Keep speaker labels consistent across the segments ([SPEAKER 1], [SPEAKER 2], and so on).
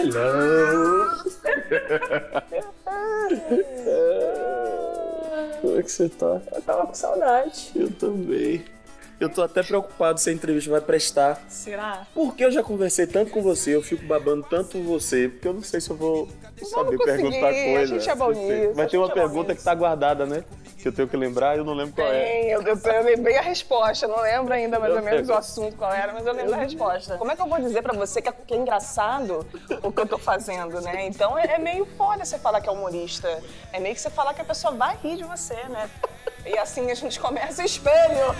[SPEAKER 1] Hello! Como é que você tá?
[SPEAKER 2] Eu tava com saudade.
[SPEAKER 1] Eu também. Eu tô até preocupado se a entrevista vai prestar.
[SPEAKER 2] Será?
[SPEAKER 1] Porque eu já conversei tanto com você, eu fico babando tanto você, porque eu não sei se eu vou saber perguntar coisa.
[SPEAKER 2] A gente é bom nisso.
[SPEAKER 1] Mas tem uma pergunta que tá guardada, né? Que eu tenho que lembrar e eu não lembro qual é.
[SPEAKER 2] Eu lembrei a resposta, não lembro ainda mais ou menos o assunto qual era, mas eu lembro a resposta. Como é que eu vou dizer pra você que é engraçado o que eu tô fazendo, né? Então é meio foda você falar que é humorista. É meio que você falar que a pessoa vai rir de você, né? E assim a gente começa espelho.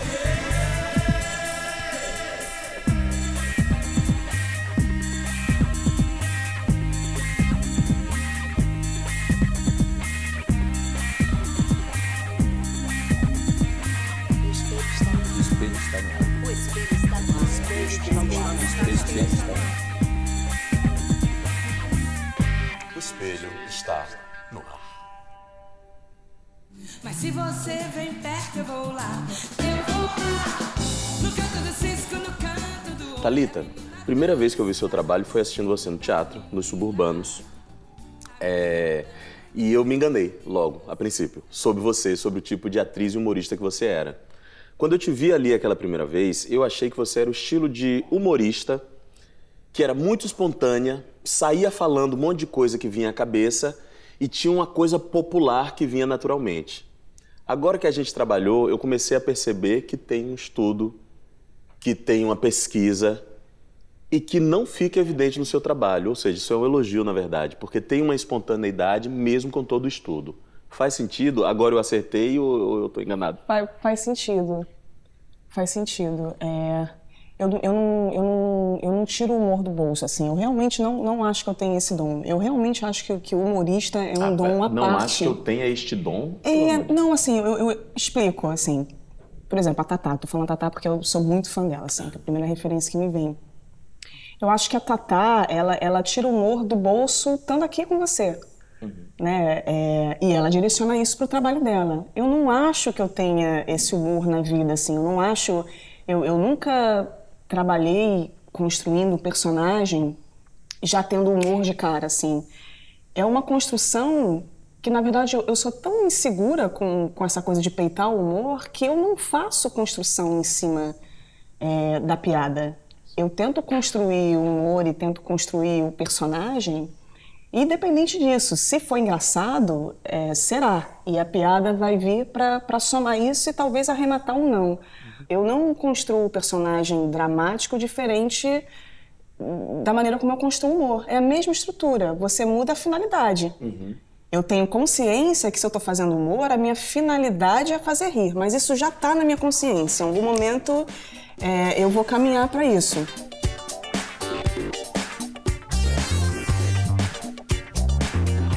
[SPEAKER 3] O espelho está no ar.
[SPEAKER 4] Mas se você vem perto, eu vou lá. Eu vou lá. No canto do cisco, no canto do...
[SPEAKER 1] Thalita, primeira vez que eu vi seu trabalho foi assistindo você no teatro, nos Suburbanos. E eu me enganei logo, a princípio, sobre você, sobre o tipo de atriz e humorista que você era. Quando eu te vi ali aquela primeira vez, eu achei que você era o estilo de humorista que era muito espontânea, saía falando um monte de coisa que vinha à cabeça e tinha uma coisa popular que vinha naturalmente. Agora que a gente trabalhou, eu comecei a perceber que tem um estudo, que tem uma pesquisa e que não fica evidente no seu trabalho. Ou seja, isso é um elogio, na verdade, porque tem uma espontaneidade mesmo com todo o estudo. Faz sentido? Agora eu acertei ou eu estou enganado?
[SPEAKER 2] Faz sentido. Faz sentido. Eu não tiro o humor do bolso, assim. Eu realmente não acho que eu tenho esse dom. Eu realmente acho que o humorista é um dom à parte.
[SPEAKER 1] Não acho que eu tenha este dom?
[SPEAKER 2] Não, assim, eu explico, assim. Por exemplo, a Tatá. Tô falando Tatá porque eu sou muito fã dela, assim. Que é a primeira referência que me vem. Eu acho que a Tatá, ela tira o humor do bolso estando aqui com você. Né? E ela direciona isso pro trabalho dela. Eu não acho que eu tenha esse humor na vida, assim. Eu não acho... Eu nunca trabalhei construindo um personagem já tendo humor de cara, assim. É uma construção que, na verdade, eu sou tão insegura com essa coisa de peitar o humor que eu não faço construção em cima da piada. Eu tento construir o humor e tento construir o personagem, e independente disso, se for engraçado, será. E a piada vai vir para somar isso e talvez arrematar um não. Eu não construo o personagem dramático diferente da maneira como eu construo o humor. É a mesma estrutura, você muda a finalidade. Eu tenho consciência que se eu estou fazendo humor, a minha finalidade é fazer rir, mas isso já está na minha consciência. Em algum momento eu vou caminhar para isso.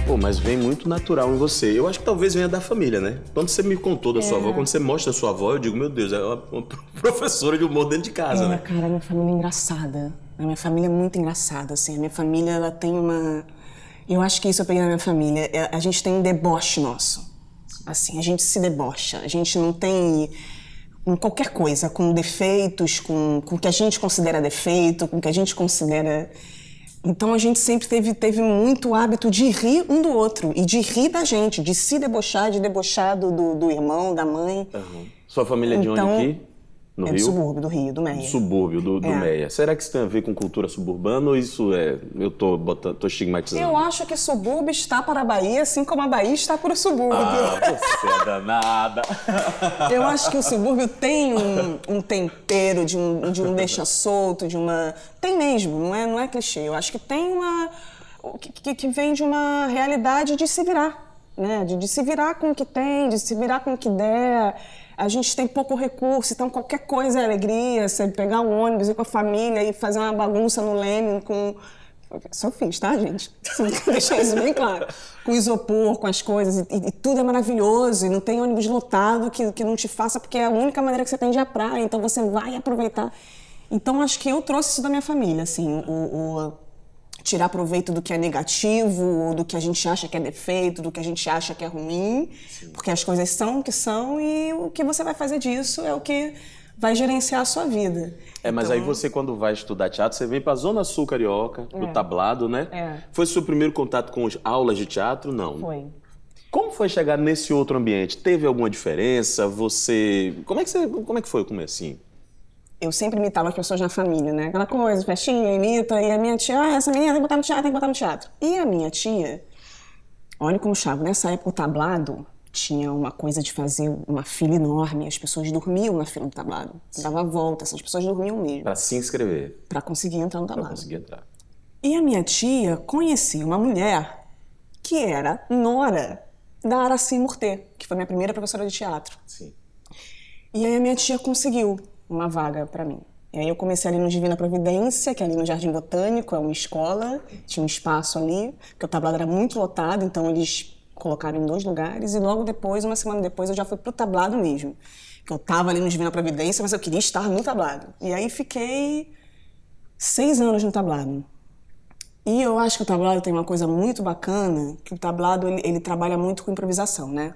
[SPEAKER 1] Pô, mas vem muito natural em você. Eu acho que talvez venha da família, né? Quando você me contou da sua avó, quando você mostra a sua avó, eu digo, meu Deus, é uma professora de humor dentro de casa, né?
[SPEAKER 2] Cara, a minha família é engraçada. A minha família é muito engraçada, assim. A minha família, ela tem uma... Eu acho que isso eu peguei na minha família. A gente tem um deboche nosso. Assim, a gente se debocha. A gente não tem... com qualquer coisa, com defeitos, com o que a gente considera defeito, com o que a gente considera... Então a gente sempre teve muito hábito de rir um do outro e de rir da gente, de se debochar, de debochar do irmão, da mãe.
[SPEAKER 1] Sua família é de onde aqui? No Rio?
[SPEAKER 2] Do subúrbio do Rio, do Meia.
[SPEAKER 1] Do subúrbio do Meia. Será que isso tem a ver com cultura suburbana ou isso eu tô estigmatizando?
[SPEAKER 2] Eu acho que subúrbio está para a Bahia, assim como a Bahia está para o subúrbio.
[SPEAKER 1] Você é danada.
[SPEAKER 2] Eu acho que o subúrbio tem um tempero de um deixa solto, de uma... Tem mesmo, não é clichê. Eu acho que tem uma... que vem de uma realidade de se virar, né? De se virar com o que tem, de se virar com o que der. A gente tem pouco recurso, então qualquer coisa é alegria. Você pegar um ônibus, ir com a família e fazer uma bagunça no Leme com... Só fiz, tá, gente? Deixar isso bem claro. Com isopor, com as coisas, e tudo é maravilhoso, e não tem ônibus lotado que não te faça, porque é a única maneira que você tem de ir à praia, então você vai aproveitar. Então, acho que eu trouxe isso da minha família, assim, tirar proveito do que é negativo, do que a gente acha que é defeito, do que a gente acha que é ruim, porque as coisas são o que são, e o que você vai fazer disso é o que vai gerenciar a sua vida.
[SPEAKER 1] Mas
[SPEAKER 2] Então,
[SPEAKER 1] aí você, quando vai estudar teatro, você vem pra Zona Sul Carioca, do tablado, né? Foi seu primeiro contato com aulas de teatro? Não.
[SPEAKER 2] Foi.
[SPEAKER 1] Como foi chegar nesse outro ambiente? Teve alguma diferença? Como é que foi o comecinho?
[SPEAKER 2] Eu sempre imitava as pessoas na família, né? Aquela coisa, festinha, imita, e a minha tia, essa menina tem que botar no teatro, tem que botar no teatro. E a minha tia, olha como chave, nessa época o tablado tinha uma coisa de fazer uma fila enorme, as pessoas dormiam na fila do tablado. Dava a volta, essas pessoas dormiam mesmo.
[SPEAKER 1] Pra se inscrever.
[SPEAKER 2] Pra conseguir entrar no
[SPEAKER 1] Pra
[SPEAKER 2] tablado.
[SPEAKER 1] conseguir entrar.
[SPEAKER 2] E a minha tia conhecia uma mulher que era nora da Aracy Murté, que foi minha primeira professora de teatro.
[SPEAKER 1] Sim.
[SPEAKER 2] E aí a minha tia conseguiu uma vaga pra mim. E aí eu comecei ali no Divina Providência, que é ali no Jardim Botânico, é uma escola, tinha um espaço ali, porque o tablado era muito lotado, então eles colocaram em 2 lugares, e logo depois, uma semana depois, eu já fui pro tablado mesmo. Que eu tava ali no Divina Providência, mas eu queria estar no tablado. E aí fiquei 6 anos no tablado. E eu acho que o tablado tem uma coisa muito bacana, que o tablado ele trabalha muito com improvisação, né?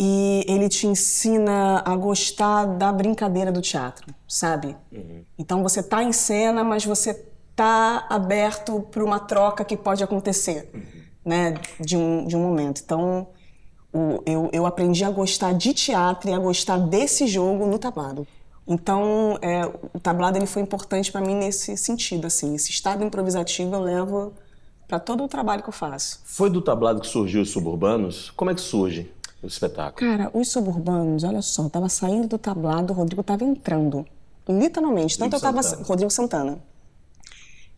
[SPEAKER 2] E ele te ensina a gostar da brincadeira do teatro, sabe? Então você tá em cena, mas você tá aberto para uma troca que pode acontecer, né? De um momento. Então eu aprendi a gostar de teatro e a gostar desse jogo no tablado. Então o tablado ele foi importante para mim nesse sentido, assim. Esse estado improvisativo eu levo para todo o trabalho que eu faço.
[SPEAKER 1] Foi do tablado que surgiu os Suburbanos? Como é que surge o espetáculo?
[SPEAKER 2] Cara, os Suburbanos, olha só, eu tava saindo do tablado, o Rodrigo tava entrando. Literalmente. Tanto eu tava... Rodrigo Santana.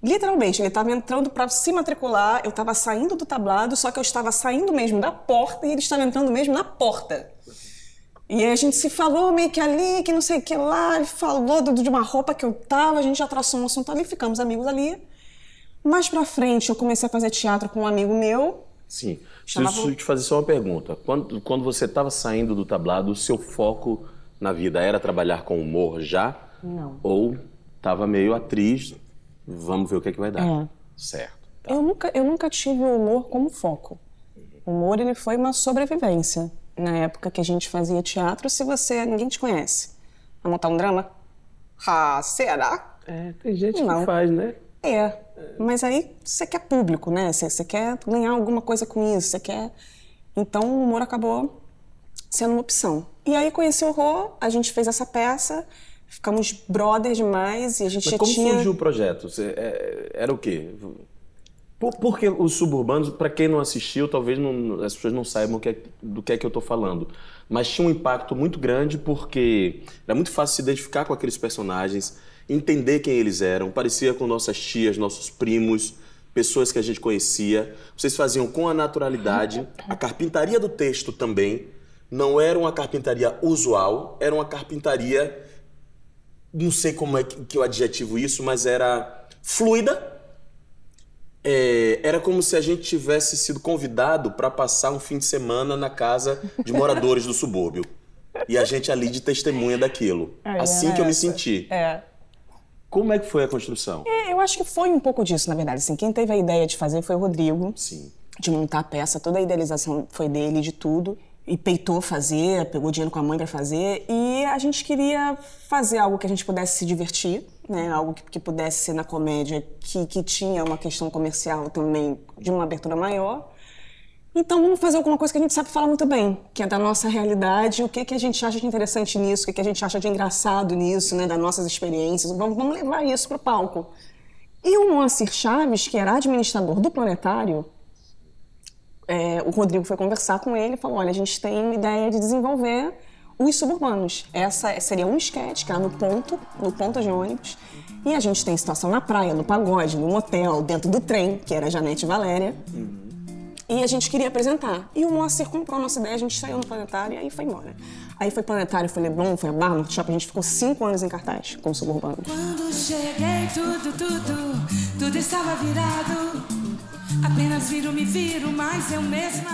[SPEAKER 2] Literalmente, ele tava entrando pra se matricular, eu tava saindo do tablado, só que eu estava saindo mesmo da porta e ele estava entrando mesmo na porta. E aí a gente se falou meio que ali, que não sei o que lá, ele falou de uma roupa que eu tava, a gente já traçou um assunto ali, ficamos amigos ali. Mais pra frente, eu comecei a fazer teatro com um amigo meu.
[SPEAKER 1] Sim. Preciso te fazer só uma pergunta. Quando você estava saindo do tablado, o seu foco na vida era trabalhar com humor já?
[SPEAKER 2] Não.
[SPEAKER 1] Ou estava meio atriz, vamos ver o que é que vai dar?
[SPEAKER 2] É.
[SPEAKER 1] Certo. Tá.
[SPEAKER 2] Eu nunca tive o humor como foco. O humor ele foi uma sobrevivência. Na época que a gente fazia teatro, ninguém te conhece. Vai montar um drama? Ah, será?
[SPEAKER 1] Tem gente
[SPEAKER 2] Não.
[SPEAKER 1] que faz, né?
[SPEAKER 2] Mas aí você quer público, né? Você quer ganhar alguma coisa com isso, você quer... Então o humor acabou sendo uma opção. E aí conheci o Rô, a gente fez essa peça, ficamos brothers demais e a gente
[SPEAKER 1] Mas como surgiu o projeto? Era o quê? Porque os Suburbanos, para quem não assistiu, talvez as pessoas não saibam do que é que eu estou falando. Mas tinha um impacto muito grande porque era muito fácil se identificar com aqueles personagens, entender quem eles eram, parecia com nossas tias, nossos primos, pessoas que a gente conhecia. Vocês faziam com a naturalidade. A carpintaria do texto também não era uma carpintaria usual, era uma carpintaria, não sei como é que eu adjetivo isso, mas era fluida. Era como se a gente tivesse sido convidado para passar um fim de semana na casa de moradores do subúrbio. E a gente ali de testemunha daquilo. Assim que eu me senti. Como é que foi a construção?
[SPEAKER 2] Eu acho que foi um pouco disso, na verdade. Assim, quem teve a ideia de fazer foi o Rodrigo.
[SPEAKER 1] Sim.
[SPEAKER 2] De montar a peça, toda a idealização foi dele, de tudo. E peitou fazer, pegou dinheiro com a mãe para fazer. E a gente queria fazer algo que a gente pudesse se divertir, né? Algo que pudesse ser na comédia, que tinha uma questão comercial também, de uma abertura maior. Então vamos fazer alguma coisa que a gente sabe falar muito bem, que é da nossa realidade, o que a gente acha de interessante nisso, o que a gente acha de engraçado nisso, né? Das nossas experiências. Vamos levar isso pro palco. E o Moacir Chaves, que era administrador do Planetário, o Rodrigo foi conversar com ele e falou, olha, a gente tem uma ideia de desenvolver os Suburbanos. Essa seria um esquete, que era no ponto de ônibus. E a gente tem situação na praia, no pagode, no motel, dentro do trem, que era a Janete e Valéria. E a gente queria apresentar. E o Moacir comprou a nossa ideia, a gente saiu no Planetário e aí foi embora. Aí foi Planetário, foi Leblon, foi a Barra, Norte Shopping, a gente ficou 5 anos em cartaz com os Suburbanos.
[SPEAKER 4] Quando cheguei, tudo estava virado. Apenas me viro, mas eu mesma.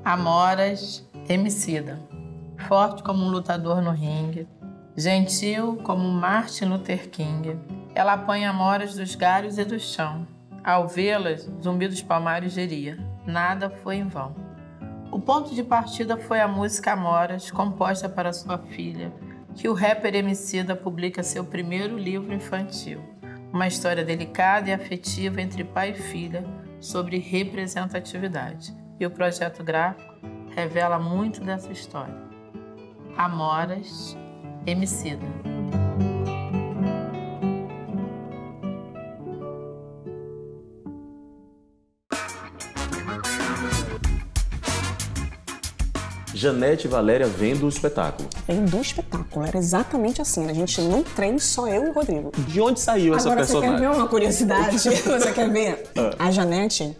[SPEAKER 5] Amoras, Emicida. Forte como um lutador no ringue, gentil como Martin Luther King. Ela apanha amoras dos galhos e do chão. Ao vê-las, Zumbi dos Palmares diria: nada foi em vão. O ponto de partida foi a música Amoras, composta para sua filha, que o rapper Emicida publica seu primeiro livro infantil. Uma história delicada e afetiva entre pai e filha sobre representatividade. E o projeto gráfico revela muito dessa história. Amoras, Emicida.
[SPEAKER 1] Janete e Valéria vêm do espetáculo.
[SPEAKER 2] Vem do espetáculo, era exatamente assim. A gente não treina, só eu e o Rodrigo.
[SPEAKER 1] De onde saiu essa
[SPEAKER 2] Agora,
[SPEAKER 1] personagem?
[SPEAKER 2] você quer ver uma curiosidade? Você quer ver? A Janete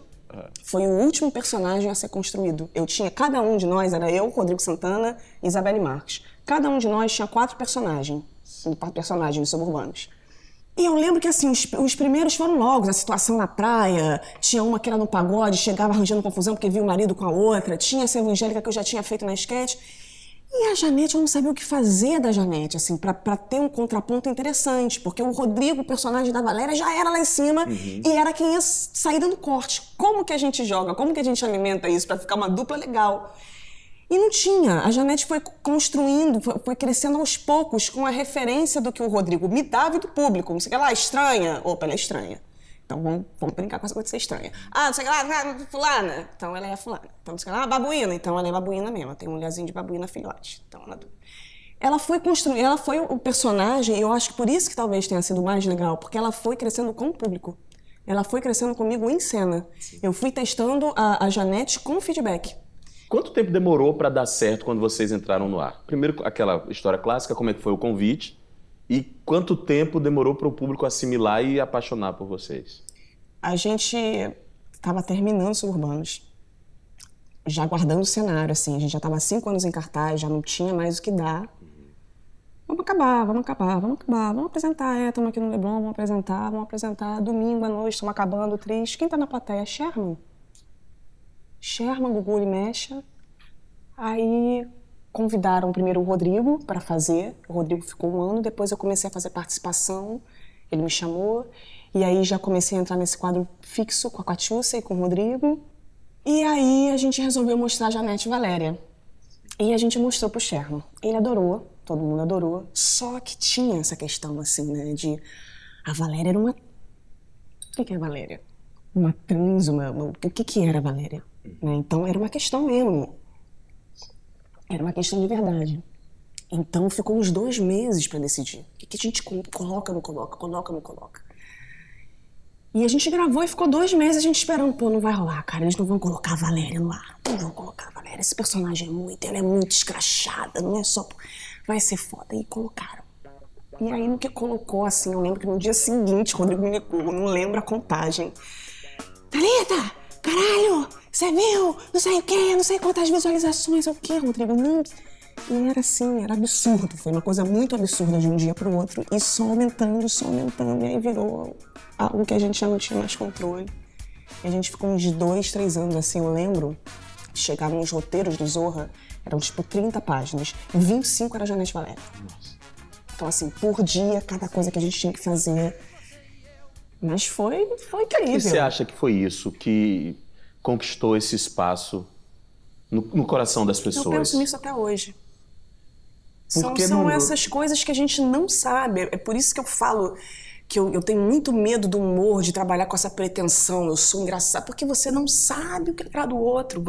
[SPEAKER 2] foi o último personagem a ser construído. Cada um de nós, era eu, Rodrigo Santana e Isabelle Marques. Cada um de nós tinha 4 personagens suburbanos. E eu lembro que, assim, os primeiros foram longos. A situação na praia, tinha uma que era no pagode, chegava arranjando confusão porque via o marido com a outra. Tinha essa evangélica que eu já tinha feito na sketch. E a Janete, eu não sabia o que fazer da Janete, assim, pra ter um contraponto interessante. Porque o Rodrigo, o personagem da Valéria, já era lá em cima e era quem ia sair dando corte. Como que a gente joga? Como que a gente alimenta isso pra ficar uma dupla legal? E não tinha. A Janete foi construindo, foi crescendo aos poucos com a referência do que o Rodrigo me dava e do público. Não sei o que lá, estranha. Opa, ela é estranha. Então vamos brincar com essa coisa de ser estranha. Ah, não sei o que lá, fulana. Então ela é fulana. Então não sei o que lá, babuína. Então ela é babuína mesmo. Tem um olhazinho de babuína filhote. Então ela foi construindo, ela foi o personagem, e eu acho que por isso que talvez tenha sido mais legal, porque ela foi crescendo com o público. Ela foi crescendo comigo em cena. Eu fui testando a Janete com feedback.
[SPEAKER 1] Quanto tempo demorou para dar certo quando vocês entraram no ar? Primeiro, aquela história clássica, como é que foi o convite? E quanto tempo demorou para o público assimilar e apaixonar por vocês?
[SPEAKER 2] A gente estava terminando Suburbanos, já guardando o cenário, assim. A gente já estava 5 anos em cartaz, já não tinha mais o que dar. Vamos acabar. Vamos apresentar, estamos aqui no Leblon, vamos apresentar. Domingo à noite, estamos acabando, triste. Quem tá na plateia? Sherman, Gugu e Mecha. Aí convidaram primeiro o Rodrigo para fazer. O Rodrigo ficou 1 ano, depois eu comecei a fazer participação. Ele me chamou. E aí já comecei a entrar nesse quadro fixo com a Catiúcia e com o Rodrigo. E aí a gente resolveu mostrar a Janete e Valéria. E a gente mostrou pro Sherman. Ele adorou, todo mundo adorou. Só que tinha essa questão, assim, né, de... A Valéria era uma... O que é a Valéria? Uma trans, o que era a Valéria? Né? Então era uma questão mesmo. Era uma questão de verdade. Então ficou uns 2 meses para decidir. O que a gente coloca, não coloca. E a gente gravou e ficou 2 meses a gente esperando. Pô, não vai rolar, cara. Eles não vão colocar a Valéria no ar. Não vão colocar a Valéria. Esse personagem ela é muito escrachada. Não é só... Vai ser foda. E colocaram. E aí no que colocou, assim, eu lembro que no dia seguinte, o Rodrigo me ligou, não lembro a contagem. Thalita, caralho, você viu? Não sei o quê, não sei quantas visualizações. O quê, Rodrigo? Não. E era assim, era absurdo. Foi uma coisa muito absurda de um dia pro outro. E só aumentando. E aí virou algo que a gente já não tinha mais controle. E a gente ficou uns 2, 3 anos assim, eu lembro. Chegavam os roteiros do Zorra, eram tipo 30 páginas. 25 era Janete e Valéria. Então assim, por dia, cada coisa que a gente tinha que fazer. Mas foi incrível.
[SPEAKER 1] E você acha que foi isso que conquistou esse espaço no coração das pessoas?
[SPEAKER 2] Eu penso nisso até hoje. São essas coisas que a gente não sabe. É por isso que eu falo que eu tenho muito medo do humor, de trabalhar com essa pretensão. Eu sou engraçado, porque você não sabe o que é do outro.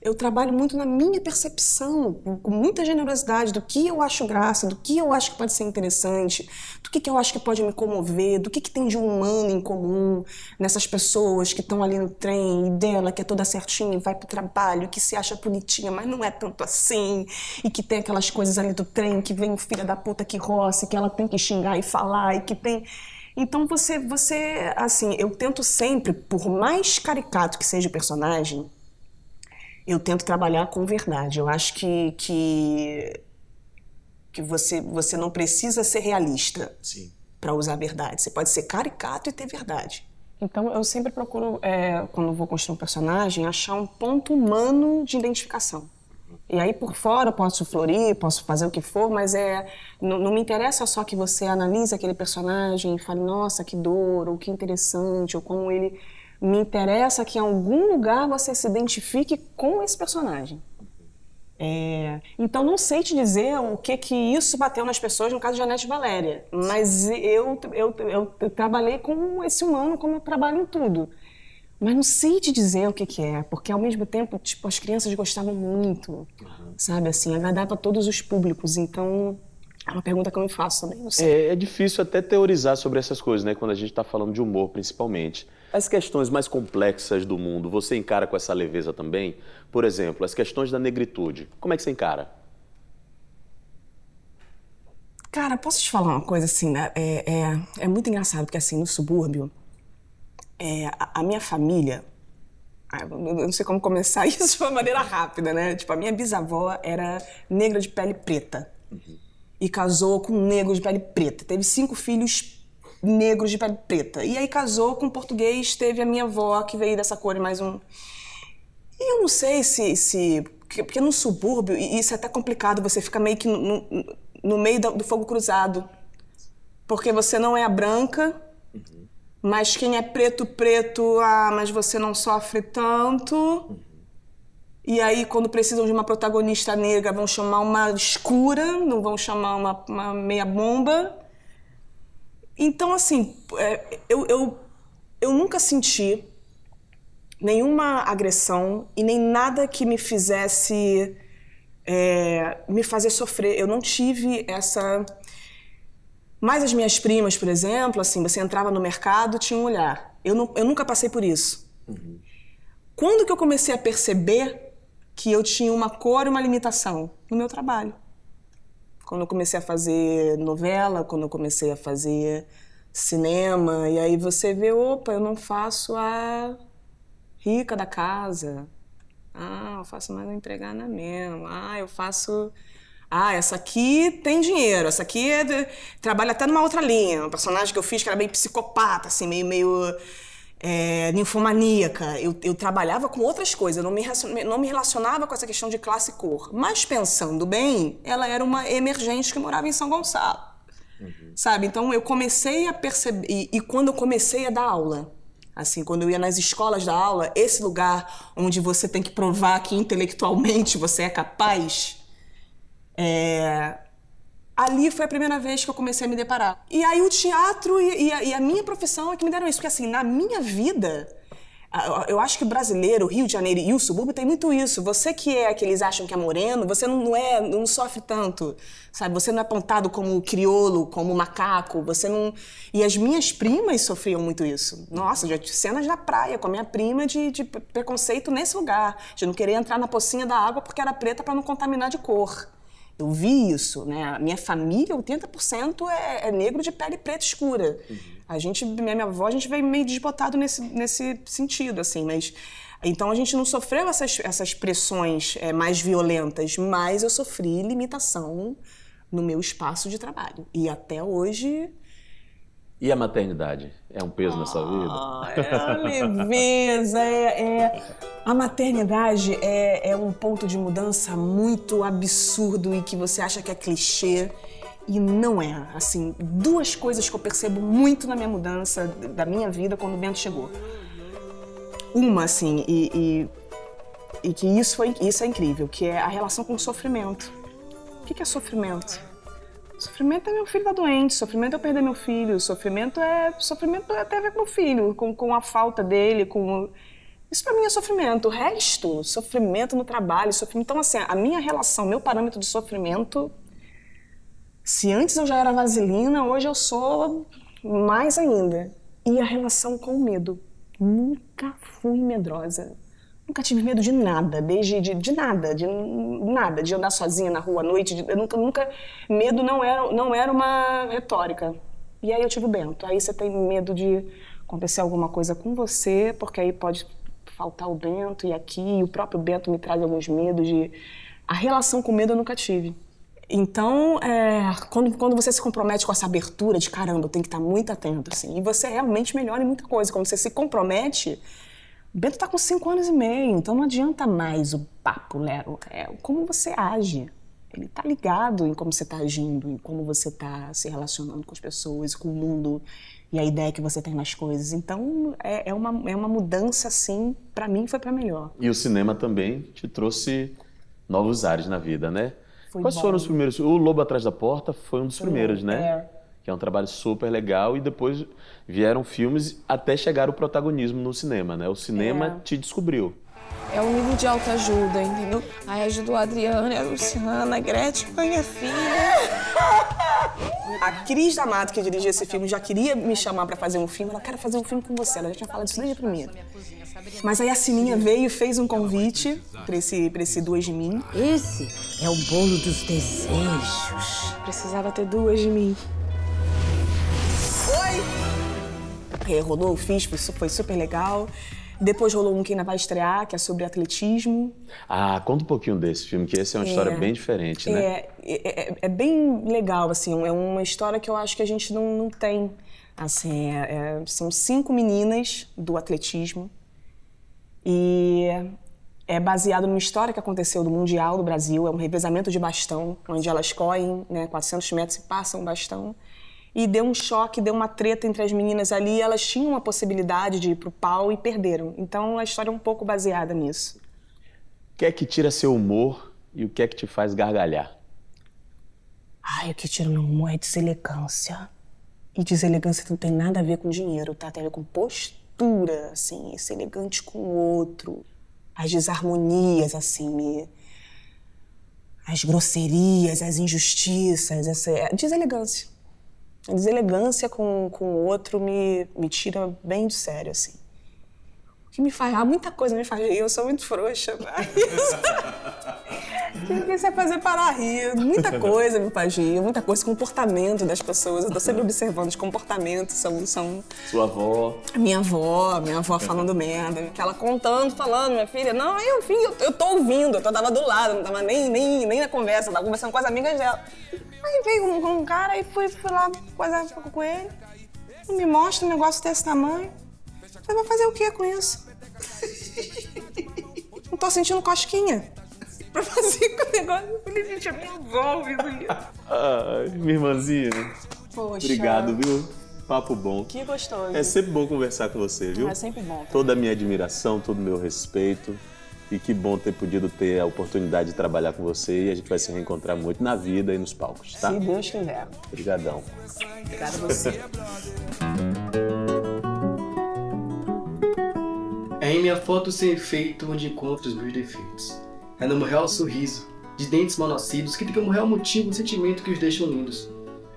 [SPEAKER 2] Eu trabalho muito na minha percepção, com muita generosidade do que eu acho graça, do que eu acho que pode ser interessante, do que eu acho que pode me comover, do que tem de humano em comum nessas pessoas que estão ali no trem, e dela que é toda certinha e vai pro trabalho, que se acha bonitinha, mas não é tanto assim, e que tem aquelas coisas ali do trem, que vem o filho da puta que roça, que ela tem que xingar e falar, e que tem... Então você, assim, eu tento sempre, por mais caricato que seja o personagem, eu tento trabalhar com verdade. Eu acho que você não precisa ser realista para usar a verdade. Você pode ser caricato e ter verdade. Então eu sempre procuro, quando vou construir um personagem, achar um ponto humano de identificação. E aí por fora eu posso florir, posso fazer o que for, mas não me interessa só que você analise aquele personagem e fale, nossa, que dor, ou que interessante, ou como ele... Me interessa que em algum lugar você se identifique com esse personagem. Então não sei te dizer o que isso bateu nas pessoas no caso de Janete Valéria, mas eu trabalhei com esse humano como eu trabalho em tudo. Mas não sei te dizer o que é, porque ao mesmo tempo, tipo, as crianças gostavam muito, sabe, assim, agradava a todos os públicos, então é uma pergunta que eu me faço também, não sei.
[SPEAKER 1] É difícil até teorizar sobre essas coisas, né, quando a gente está falando de humor, principalmente. As questões mais complexas do mundo, você encara com essa leveza também? Por exemplo, as questões da negritude, como é que você encara?
[SPEAKER 2] Cara, posso te falar uma coisa, assim, né? É muito engraçado, porque assim, no subúrbio, a minha família, eu não sei como começar isso de uma maneira rápida, né? Tipo, a minha bisavó era negra de pele preta e casou com um negro de pele preta. Teve 5 filhos negros de pele preta. E aí casou com um português, teve a minha avó, que veio dessa cor e mais um... E eu não sei porque no subúrbio, e isso é até complicado, você fica meio que no meio do fogo cruzado. Porque você não é a branca... Mas quem é preto, mas você não sofre tanto. E aí, quando precisam de uma protagonista negra, vão chamar uma escura, não vão chamar uma meia bomba. Então, assim, eu nunca senti nenhuma agressão e nem nada que me fizesse me fazer sofrer. Eu não tive essa... Mas as minhas primas, por exemplo, assim, você entrava no mercado, tinha um olhar. Eu nunca passei por isso. Quando que eu comecei a perceber que eu tinha uma cor e uma limitação? No meu trabalho. Quando eu comecei a fazer novela, quando eu comecei a fazer cinema, e aí você vê, opa, eu não faço a rica da casa. Eu faço mais a empregada mesmo. Eu faço... essa aqui tem dinheiro, essa aqui trabalha até numa outra linha. Um personagem que eu fiz que era meio psicopata, assim, meio ninfomaníaca. Eu trabalhava com outras coisas, eu não me relacionava com essa questão de classe e cor. Mas pensando bem, ela era uma emergente que morava em São Gonçalo. Sabe? Então eu comecei a perceber... E quando eu comecei a dar aula, assim, quando eu ia nas escolas dar aula, esse lugar onde você tem que provar que intelectualmente você é capaz... Ali foi a primeira vez que eu comecei a me deparar. E aí o teatro e a minha profissão é que me deram isso. Porque assim, na minha vida, eu acho que o brasileiro, o Rio de Janeiro e o subúrbio tem muito isso. Você que eles acham que é moreno, você não sofre tanto, sabe? Você não é apontado como crioulo, como macaco, você não... E as minhas primas sofriam muito isso. Nossa, já tive cenas na praia com a minha prima de preconceito nesse lugar. De não querer entrar na pocinha da água porque era preta para não contaminar de cor. Eu vi isso, né? A minha família, 80% é negro de pele preta escura. Minha avó, a gente veio meio desbotado nesse sentido, assim, mas... Então a gente não sofreu essas pressões mais violentas, mas eu sofri limitação no meu espaço de trabalho. E até hoje...
[SPEAKER 1] E a maternidade? É um peso na sua vida?
[SPEAKER 2] É a leveza, A maternidade é um ponto de mudança muito absurdo e que você acha que é clichê e não é. Assim, 2 coisas que eu percebo muito na minha mudança da minha vida quando o Bento chegou. Uma, assim, e que isso é incrível, que é a relação com o sofrimento. O que é sofrimento? Sofrimento é meu filho estar doente, sofrimento é eu perder meu filho, sofrimento tem a ver com o filho, com a falta dele, Isso pra mim é sofrimento. O resto, sofrimento no trabalho, sofrimento... Então, assim, a minha relação, meu parâmetro de sofrimento, se antes eu já era vaselina, hoje eu sou mais ainda. E a relação com o medo. Nunca fui medrosa. Nunca tive medo de nada, de nada, de andar sozinha na rua à noite. Medo não era uma retórica. E aí eu tive o Bento. Aí você tem medo de acontecer alguma coisa com você, porque aí pode faltar o Bento e aqui, o próprio Bento me traz alguns medos A relação com o medo eu nunca tive. Então, quando você se compromete com essa abertura de caramba, eu tenho que estar muito atento, assim, e você realmente melhora em muita coisa. Quando você se compromete, O Bento tá com 5 anos e meio, então não adianta mais o papo, Lero. É como você age. Ele tá ligado em como você tá agindo, em como você tá se relacionando com as pessoas, com o mundo e a ideia que você tem nas coisas. Então, é uma mudança, assim, pra mim foi pra melhor.
[SPEAKER 1] E o cinema também te trouxe novos ares na vida, né? Quais
[SPEAKER 2] bom.
[SPEAKER 1] foram os primeiros? O Lobo Atrás da Porta foi um dos primeiros, né?
[SPEAKER 2] É.
[SPEAKER 1] Que é um trabalho super legal e depois vieram filmes até chegar o protagonismo no cinema, né? O cinema te descobriu.
[SPEAKER 6] É um livro de autoajuda, entendeu? Aí ajudou a Adriana, a Luciana, a Gretchen, a minha filha.
[SPEAKER 2] A Cris D'Amato, que dirigiu esse filme, já queria me chamar pra fazer um filme. Ela quer fazer um filme com você. Ela já tinha falado disso desde a primeira. Mas aí a Sininha veio e fez um convite pra esse Duas de Mim.
[SPEAKER 7] Esse é o bolo dos desejos.
[SPEAKER 2] Precisava ter 2 de mim. Aí rolou, eu fiz, foi super legal. Depois rolou um que ainda vai estrear, que é sobre atletismo.
[SPEAKER 1] Ah, conta um pouquinho desse filme, que esse é uma história bem diferente, né?
[SPEAKER 2] É bem legal, assim, é uma história que eu acho que a gente não tem. Assim, são 5 meninas do atletismo e é baseado numa história que aconteceu do Mundial do Brasil, é um revezamento de bastão, onde elas correm, né, 400 metros e passam o bastão. E deu um choque, deu uma treta entre as meninas ali, elas tinham a possibilidade de ir pro pau e perderam. Então a história é um pouco baseada nisso.
[SPEAKER 1] O que é que tira seu humor e o que é que te faz gargalhar?
[SPEAKER 2] Ai, o que tira meu humor é deselegância. E deselegância não tem nada a ver com dinheiro, tá? Tem a ver com postura, assim, ser elegante com o outro. As desarmonias, assim, as grosserias, as injustiças, deselegância. A deselegância com o outro me tira bem de sério, assim. O que me faz... muita coisa me faz rir, eu sou muito frouxa. O que você vai fazer para rir? Muita coisa me faz rir, muita coisa, comportamento das pessoas. Eu tô sempre observando os comportamentos, são...
[SPEAKER 1] Sua avó?
[SPEAKER 2] Minha avó falando merda, ela contando, falando, minha filha. Não, eu tô ouvindo, eu tava do lado, não tava nem na conversa, tava conversando com as amigas dela. Aí veio um cara e fui lá coisar com ele. Me mostra um negócio desse tamanho. Eu vou fazer o que com isso? Não tô sentindo cosquinha pra fazer com o negócio. Eu falei, gente, é minha avó ouvindo isso.
[SPEAKER 1] Ai, minha irmãzinha.
[SPEAKER 2] Poxa.
[SPEAKER 1] Obrigado, viu? Papo bom.
[SPEAKER 2] Que gostoso.
[SPEAKER 1] É sempre bom conversar com você, viu?
[SPEAKER 2] É sempre bom.
[SPEAKER 1] Toda a minha admiração, todo o meu respeito. E que bom ter podido ter a oportunidade de trabalhar com você e a gente vai se reencontrar muito na vida e nos palcos, tá?
[SPEAKER 2] Se Deus quiser.
[SPEAKER 1] Obrigadão.
[SPEAKER 2] Obrigada a você.
[SPEAKER 8] É em minha foto sem efeito onde encontro os meus defeitos. É no meu real sorriso, de dentes mal nascidos, que fica no real motivo o sentimento que os deixam lindos.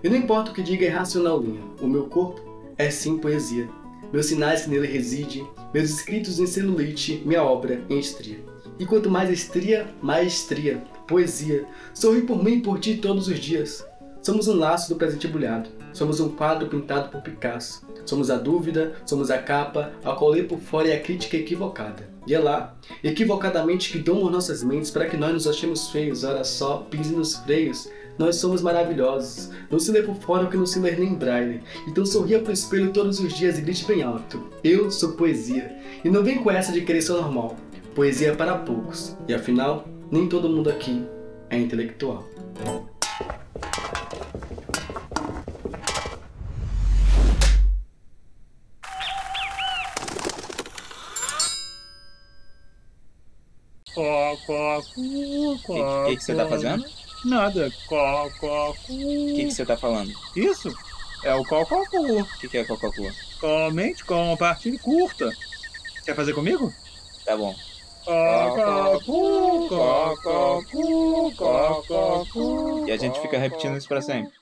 [SPEAKER 8] E não importa o que diga irracional linha, o meu corpo é sim poesia. Meus sinais que nele residem, meus escritos em celulite, minha obra em estria. E quanto mais estria, poesia, sorri por mim e por ti todos os dias. Somos um laço do presente embrulhado, somos um quadro pintado por Picasso. Somos a dúvida, somos a capa, a colher por fora e a crítica equivocada. E é lá, equivocadamente, que domam nossas mentes para que nós nos achemos feios. Ora só, pise nos freios. Nós somos maravilhosos. Não se lê por fora o que não se lê nem em braille. Então sorria pro espelho todos os dias e grite bem alto. Eu sou poesia. E não vem com essa de querer ser normal. Poesia é para poucos. E afinal, nem todo mundo aqui é intelectual.
[SPEAKER 9] O que você tá fazendo?
[SPEAKER 10] Nada.
[SPEAKER 9] O que você tá falando?
[SPEAKER 10] Isso é o cococu.
[SPEAKER 9] O que é cococu?
[SPEAKER 10] Comente com partilha curta. Quer fazer comigo?
[SPEAKER 9] Tá bom.
[SPEAKER 10] Cococu, cococu, cococu.
[SPEAKER 9] E a gente fica repetindo isso pra sempre.